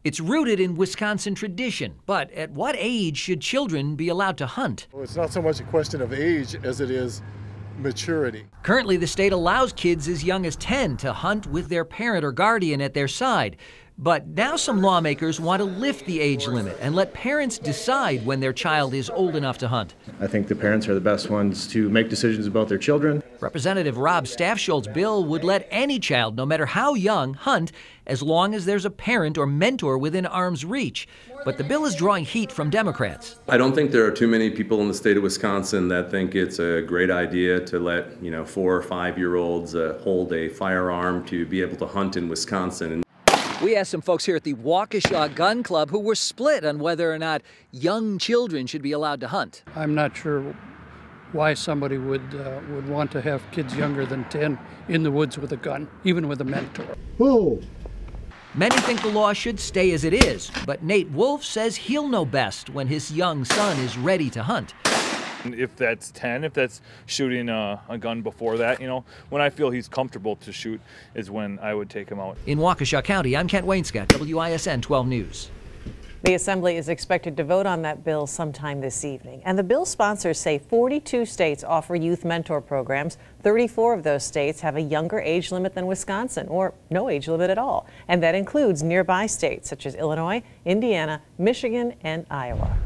It's rooted in Wisconsin tradition, but at what age should children be allowed to hunt? Well, it's not so much a question of age as it is maturity. Currently, the state allows kids as young as 10 to hunt with their parent or guardian at their side. But now some lawmakers want to lift the age limit and let parents decide when their child is old enough to hunt. I think the parents are the best ones to make decisions about their children. Representative Rob Staffschultz's bill would let any child, no matter how young, hunt as long as there's a parent or mentor within arm's reach. But the bill is drawing heat from Democrats. I don't think there are too many people in the state of Wisconsin that think it's a great idea to let 4 or 5-year-olds hold a firearm to be able to hunt in Wisconsin. We asked some folks here at the Waukesha Gun Club who were split on whether or not young children should be allowed to hunt. I'm not sure why somebody would want to have kids younger than 10 in the woods with a gun, even with a mentor. Whoa! Many think the law should stay as it is, but Nate Wolf says he'll know best when his young son is ready to hunt. If that's 10, if that's shooting a gun before that, when I feel he's comfortable to shoot is when I would take him out. In Waukesha County, I'm Kent Wainscott, WISN 12 News. The Assembly is expected to vote on that bill sometime this evening. And the bill sponsors say 42 states offer youth mentor programs. 34 of those states have a younger age limit than Wisconsin, or no age limit at all. And that includes nearby states such as Illinois, Indiana, Michigan, and Iowa.